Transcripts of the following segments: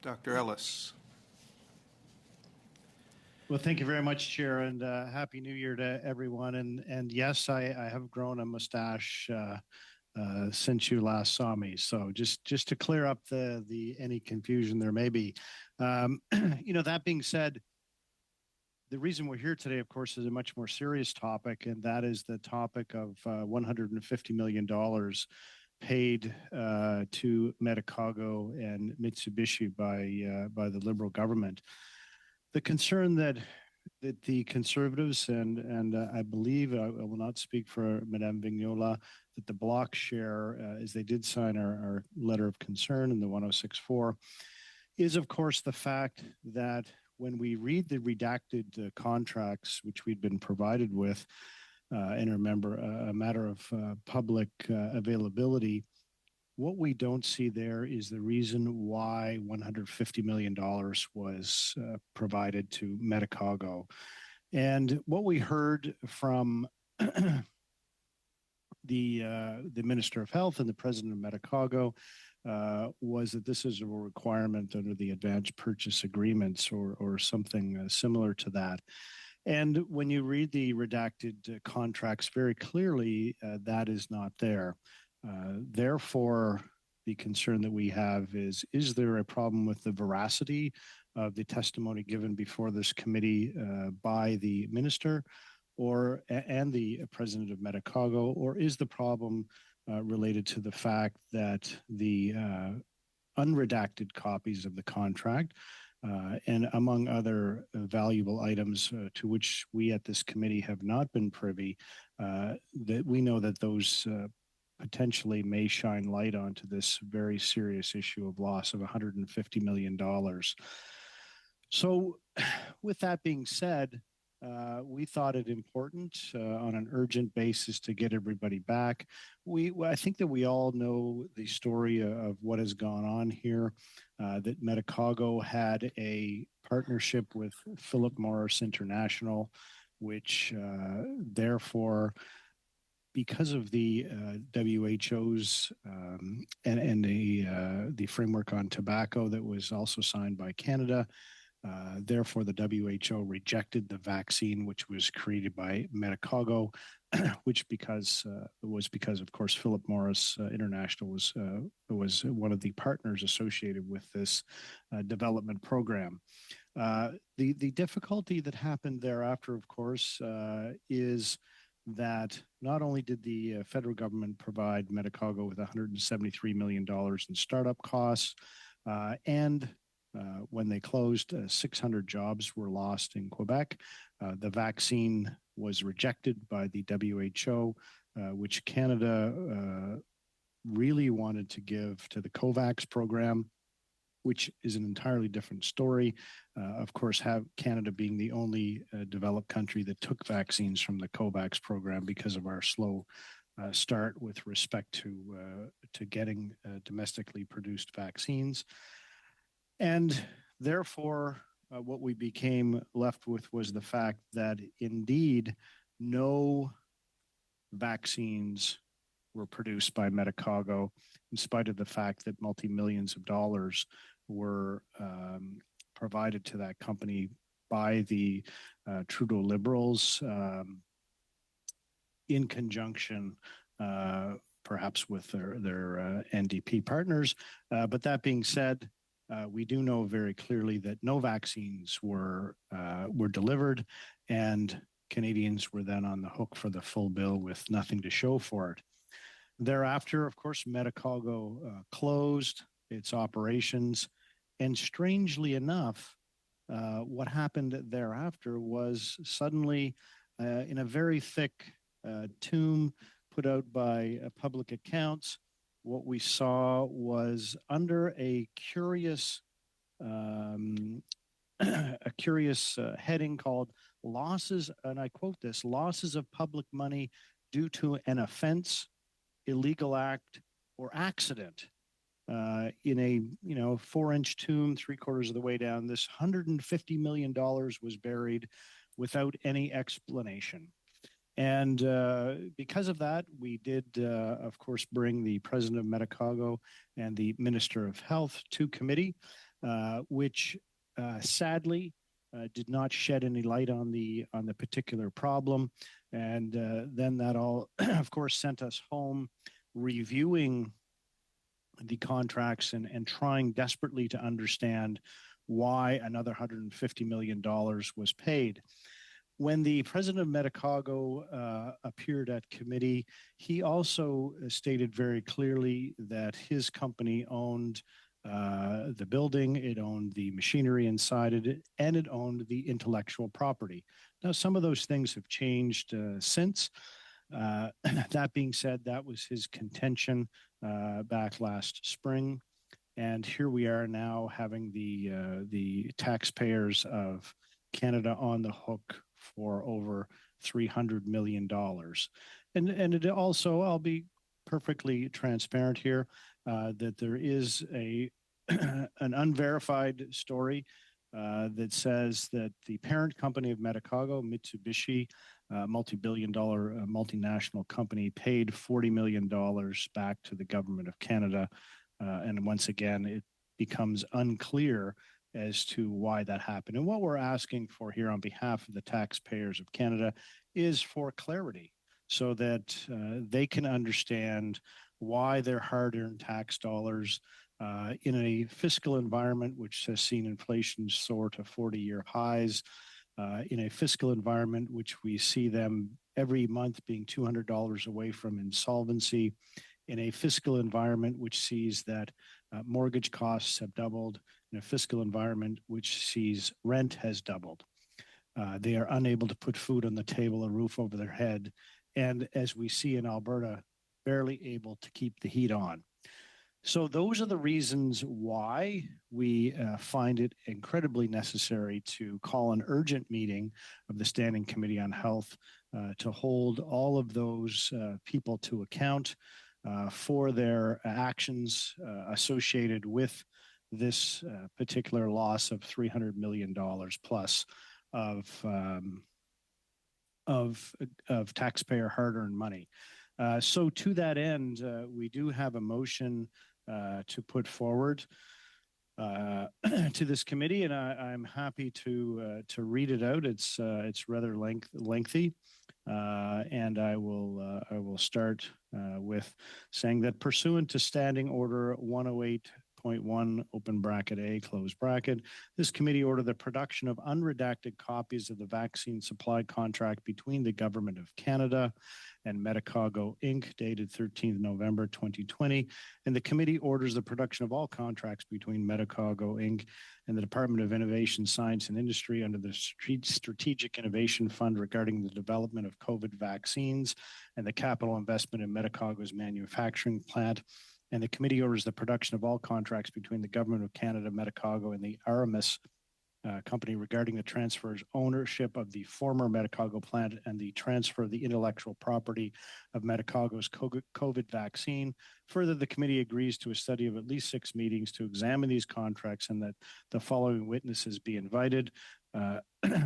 Dr. Ellis. Well, thank you very much, Chair, and Happy New Year to everyone. And yes, I have grown a mustache since you last saw me. So just to clear up the any confusion there may be, that being said, the reason we're here today, of course, is a much more serious topic, and that is the topic of $150 million paid to Medicago and Mitsubishi by the Liberal government. The concern that the Conservatives and I believe I will not speak for Madame Vignola, that the bloc share, as they did sign our letter of concern in the 1064, is of course the fact that when we read the redacted contracts which we'd been provided with, and remember a matter of public availability, what we don't see there is the reason why $150 million was provided to Medicago. And what we heard from the Minister of Health and the President of Medicago was that this is a requirement under the advanced purchase agreements or something similar to that. And when you read the redacted contracts very clearly, that is not there. Therefore, the concern that we have is there a problem with the veracity of the testimony given before this committee by the minister and the president of Medicago, or is the problem related to the fact that the unredacted copies of the contract and among other valuable items to which we at this committee have not been privy, that we know that those potentially may shine light onto this very serious issue of loss of $150 million. So with that being said, we thought it important on an urgent basis to get everybody back. I think that we all know the story of what has gone on here, that Medicago had a partnership with Philip Morris International, which therefore, because of the WHO's and the framework on tobacco that was also signed by Canada, therefore the WHO rejected the vaccine which was created by Medicago, which was because of course Philip Morris International was one of the partners associated with this development program. The difficulty that happened thereafter, of course, is that not only did the federal government provide Medicago with $173 million in startup costs, and when they closed, 600 jobs were lost in Quebec. The vaccine was rejected by the WHO, which Canada really wanted to give to the COVAX program, which is an entirely different story. Of course, Canada being the only developed country that took vaccines from the COVAX program because of our slow start with respect to getting domestically produced vaccines. And therefore, what we became left with was the fact that indeed no vaccines were produced by Medicago, in spite of the fact that multi-millions of dollars were provided to that company by the Trudeau Liberals in conjunction perhaps with their NDP partners. But that being said, we do know very clearly that no vaccines were delivered, and Canadians were then on the hook for the full bill with nothing to show for it. Thereafter, of course, Medicago closed its operations, and strangely enough, what happened thereafter was suddenly, in a very thick tome put out by public accounts, what we saw was under a curious heading called losses, and I quote this, losses of public money due to an offense, illegal act, or accident. In a 4-inch tomb, 3/4 of the way down, this $150 million was buried without any explanation. And because of that, we did, of course, bring the president of Medicago and the Minister of Health to committee. which sadly did not shed any light on the particular problem. And then that all, of course, sent us home reviewing the contracts and trying desperately to understand why another $150 million was paid. When the president of Medicago appeared at committee, he also stated very clearly that his company owned the building, it owned the machinery inside it, and it owned the intellectual property. Now, some of those things have changed since. That being said, that was his contention back last spring. And here we are now having the taxpayers of Canada on the hook for over $300 million. And it also, I'll be perfectly transparent here, that there is an unverified story that says that the parent company of Medicago, Mitsubishi, multi-billion-dollar multinational company, paid $40 million back to the government of Canada. And once again, it becomes unclear as to why that happened. And what we're asking for here on behalf of the taxpayers of Canada is for clarity so that they can understand why their hard-earned tax dollars in a fiscal environment which has seen inflation soar to 40-year highs, in a fiscal environment which we see them every month being $200 away from insolvency, in a fiscal environment which sees that mortgage costs have doubled, in a fiscal environment which sees rent has doubled. They are unable to put food on the table, a roof over their head, and as we see in Alberta, barely able to keep the heat on. So those are the reasons why we find it incredibly necessary to call an urgent meeting of the Standing Committee on Health to hold all of those people to account for their actions associated with this particular loss of $300 million plus of taxpayer hard-earned money. So to that end, we do have a motion to put forward to this committee, and I'm happy to read it out. It's rather lengthy, and I will start with saying that pursuant to Standing Order 108.1 open bracket A close bracket, this committee ordered the production of unredacted copies of the vaccine supply contract between the Government of Canada and Medicago Inc., dated 13th November 2020, and the committee orders the production of all contracts between Medicago Inc. and the Department of Innovation, Science and Industry under the Strategic Innovation Fund regarding the development of COVID vaccines and the capital investment in Medicago's manufacturing plant. And the committee orders the production of all contracts between the Government of Canada, Medicago, and the Aramis company regarding the transfer of ownership of the former Medicago plant and the transfer of the intellectual property of Medicago's COVID vaccine. Further, the committee agrees to a study of at least 6 meetings to examine these contracts and that the following witnesses be invited.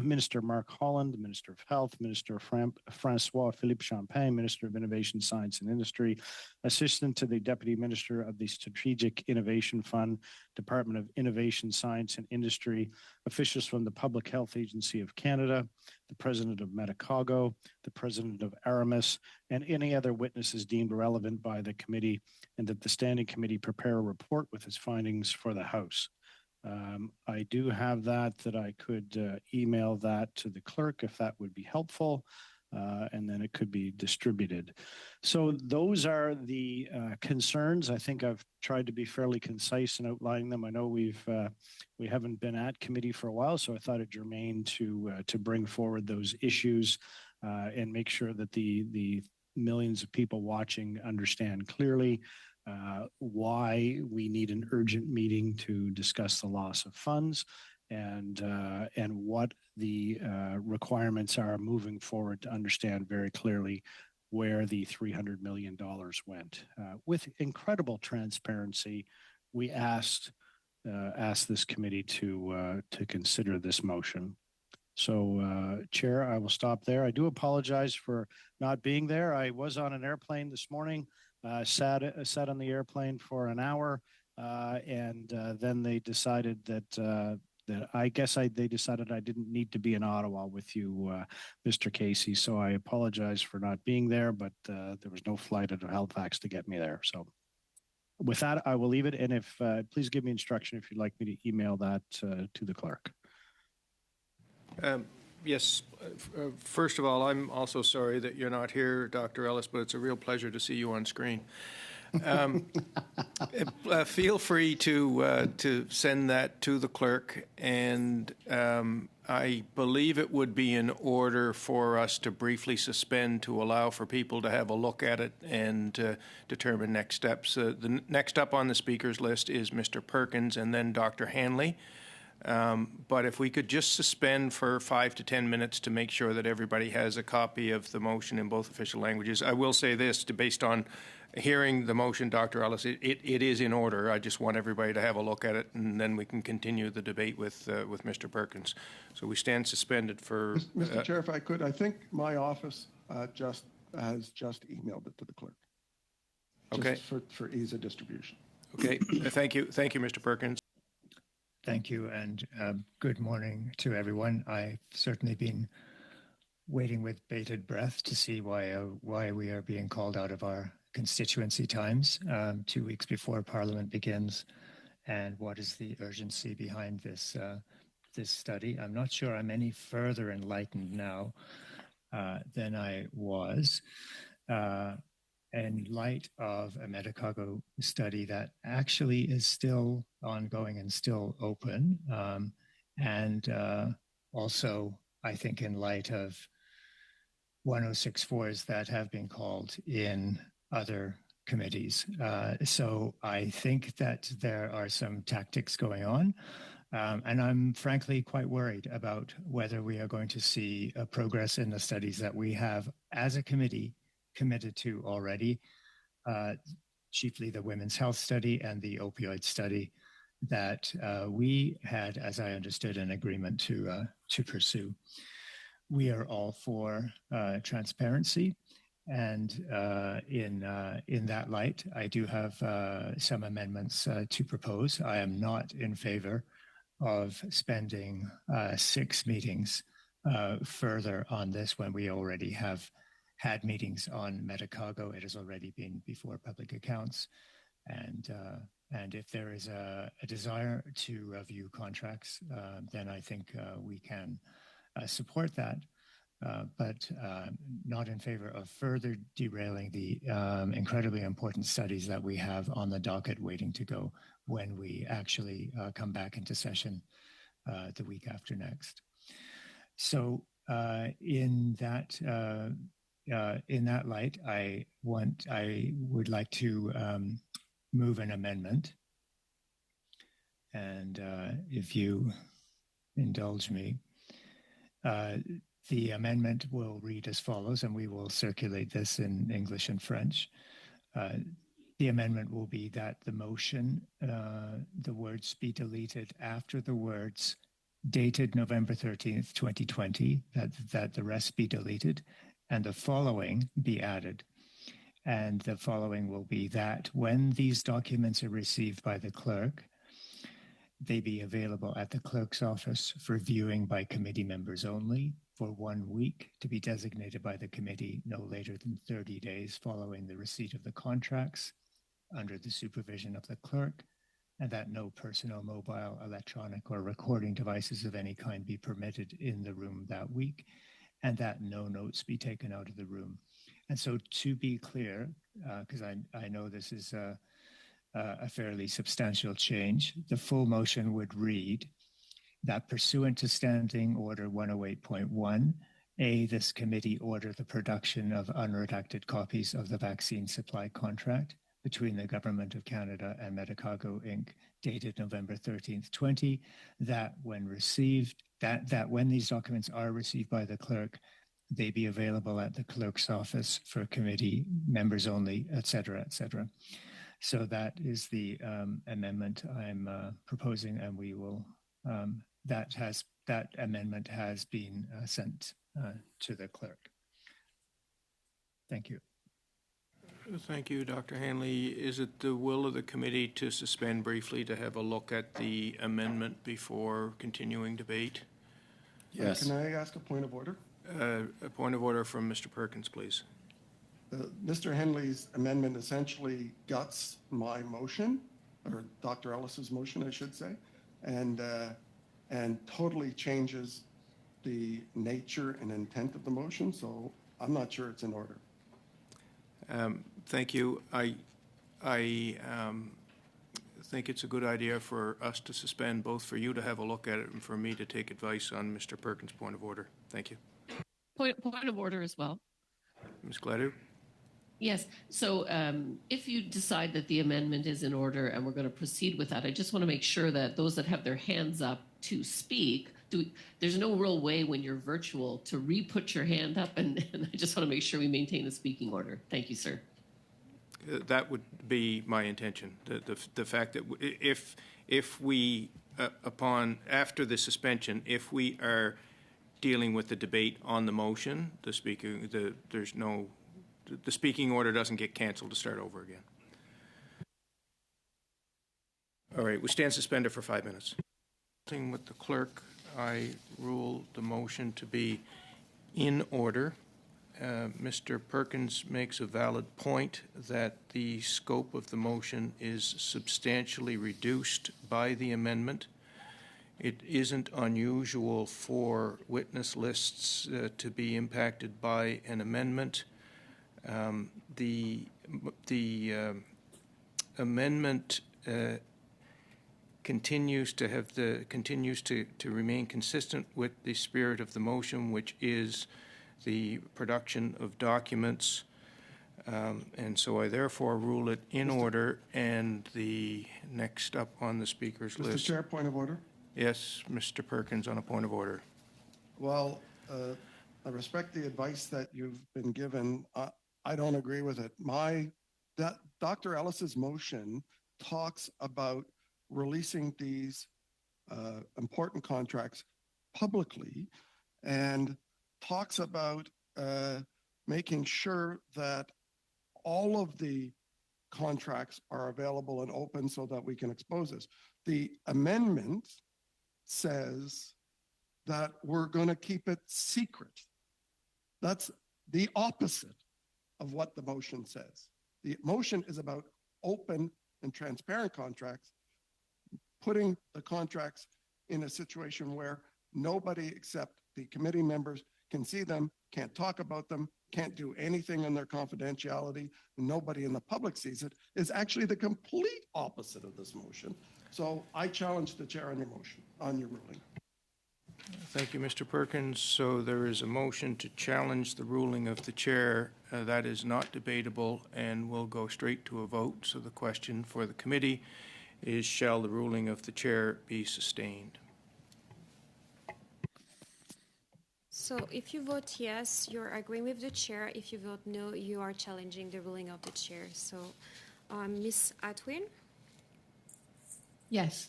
Minister Mark Holland, Minister of Health, Minister Francois Philippe Champagne, Minister of Innovation, Science and Industry, Assistant to the Deputy Minister of the Strategic Innovation Fund, Department of Innovation, Science and Industry, officials from the Public Health Agency of Canada, the President of Medicago, the President of Aramis, and any other witnesses deemed relevant by the committee, and that the Standing Committee prepare a report with its findings for the House. I do have that I could email that to the clerk if that would be helpful, and then it could be distributed. So those are the concerns. I think I've tried to be fairly concise in outlining them. I know we haven't been at committee for a while, so I thought it germane to bring forward those issues and make sure that the millions of people watching understand clearly why we need an urgent meeting to discuss the loss of funds and what the requirements are moving forward to understand very clearly where the $300 million went. With incredible transparency, we asked this committee to consider this motion. So, Chair, I will stop there. I do apologize for not being there. I was on an airplane this morning. Sat on the airplane for an hour and then they decided that they decided I didn't need to be in Ottawa with you, Mr. Casey. So I apologize for not being there, but there was no flight out of Halifax to get me there. So with that, I will leave it. And if please give me instruction if you'd like me to email that to the clerk. Yes. First of all, I'm also sorry that you're not here, Dr. Ellis, but it's a real pleasure to see you on screen. Feel free to send that to the clerk, and I believe it would be in order for us to briefly suspend to allow for people to have a look at it and determine next steps. The next up on the speakers list is Mr. Perkins and then Dr. Hanley. But if we could just suspend for 5 to 10 minutes to make sure that everybody has a copy of the motion in both official languages. I will say this, based on hearing the motion, Dr. Ellis, it is in order. I just want everybody to have a look at it, and then we can continue the debate with Mr. Perkins. So we stand suspended for... Mr. Chair, if I could, I think my office has just emailed it to the clerk. Okay. For ease of distribution. Okay. Thank you. Thank you, Mr. Perkins. Thank you, and good morning to everyone. I've certainly been waiting with bated breath to see why we are being called out of our constituency times 2 weeks before Parliament begins, and what is the urgency behind this study. I'm not sure I'm any further enlightened now than I was. In light of a Medicago study that actually is still ongoing and still open, and also, I think, in light of 1064s that have been called in other committees. So I think that there are some tactics going on, and I'm frankly quite worried about whether we are going to see a progress in the studies that we have as a committee committed to already, chiefly the women's health study and the opioid study that we had, as I understood, an agreement to pursue. We are all for transparency, and in that light, I do have some amendments to propose. I am not in favor of spending 6 meetings further on this when we already have had meetings on Medicago. It has already been before public accounts, and if there is a desire to review contracts, then I think we can support that, but not in favor of further derailing the incredibly important studies that we have on the docket waiting to go when we actually come back into session the week after next. So in that light, I would like to move an amendment, and if you indulge me, the amendment will read as follows, and we will circulate this in English and French. The amendment will be that the motion, the words be deleted after the words dated November 13th, 2020, that the rest be deleted, and the following be added. And the following will be that when these documents are received by the clerk, they be available at the clerk's office for viewing by committee members only for 1 week, to be designated by the committee no later than 30 days following the receipt of the contracts under the supervision of the clerk, and that no personal, mobile, electronic, or recording devices of any kind be permitted in the room that week, and that no notes be taken out of the room. And so, to be clear, because I know this is a fairly substantial change, the full motion would read that pursuant to Standing Order 108.1, A, this committee order the production of unredacted copies of the vaccine supply contract between the Government of Canada and Medicago Inc., dated November 13th, 20, that when received, that when these documents are received by the clerk, they be available at the clerk's office for committee members only, et cetera, et cetera. So that is the amendment I'm proposing, and we will, that amendment has been sent to the clerk. Thank you. Thank you, Dr. Hanley. Is it the will of the committee to suspend briefly to have a look at the amendment before continuing debate? Yes. Can I ask a point of order? A point of order from Mr. Perkins, please. Mr. Henley's amendment essentially guts my motion, or Dr. Ellis's motion, I should say, and totally changes the nature and intent of the motion. So I'm not sure it's in order. Thank you. I think it's a good idea for us to suspend, both for you to have a look at it and for me to take advice on Mr. Perkins' point of order. Thank you. Point of order as well. Ms. Gladue? Yes. So if you decide that the amendment is in order and we're going to proceed with that, I just want to make sure that those that have their hands up to speak, there's no real way when you're virtual to re-put your hand up, and I just want to make sure we maintain the speaking order. Thank you, sir. That would be my intention. The fact that if we, after the suspension, if we are dealing with the debate on the motion, the speaking order doesn't get canceled to start over again. All right, we stand suspended for 5 minutes. With the clerk, I rule the motion to be in order. Mr. Perkins makes a valid point that the scope of the motion is substantially reduced by the amendment. It isn't unusual for witness lists to be impacted by an amendment. The amendment continues to remain consistent with the spirit of the motion, which is the production of documents, and so I therefore rule it in order. And the next up on the speaker's list. Mr. Chair, point of order. Yes, Mr. Perkins, on a point of order. Well, I respect the advice that you've been given. I don't agree with it. Dr. Ellis's motion talks about releasing these important contracts publicly, and talks about making sure that all of the contracts are available and open so that we can expose this. The amendment says that we're going to keep it secret. That's the opposite of what the motion says. The motion is about open and transparent contracts, putting the contracts in a situation where nobody except the committee members can see them, can't talk about them, can't do anything on their confidentiality, and nobody in the public sees it, is actually the complete opposite of this motion. So I challenge the chair on your motion, on your ruling. Thank you, Mr. Perkins. So there is a motion to challenge the ruling of the chair. That is not debatable, and will go straight to a vote. So the question for the committee is, shall the ruling of the chair be sustained? So if you vote yes, you're agreeing with the chair. If you vote no, you are challenging the ruling of the chair. So Ms. Atwin? Yes.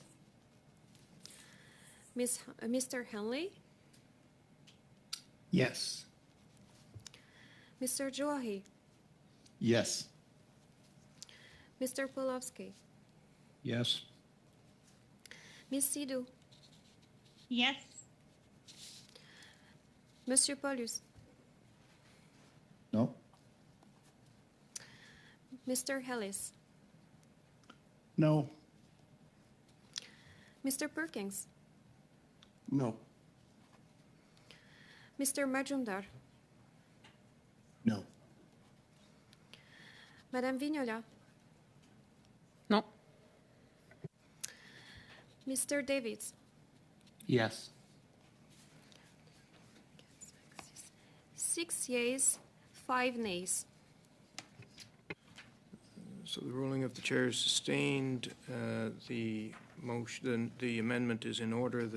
Mr. Henley? Yes. Mr. Joahi? Yes. Mr. Polowski? Yes. Ms. Sidhu? Yes. Monsieur Paulus? No. Mr. Ellis? No. Mr. Perkins? No. Mr. Majumdar? No. Madame Vignola? No. Mr. Davids? Yes. 6 yeas, 5 nays. So the ruling of the chair is sustained. The motion, the amendment is in order.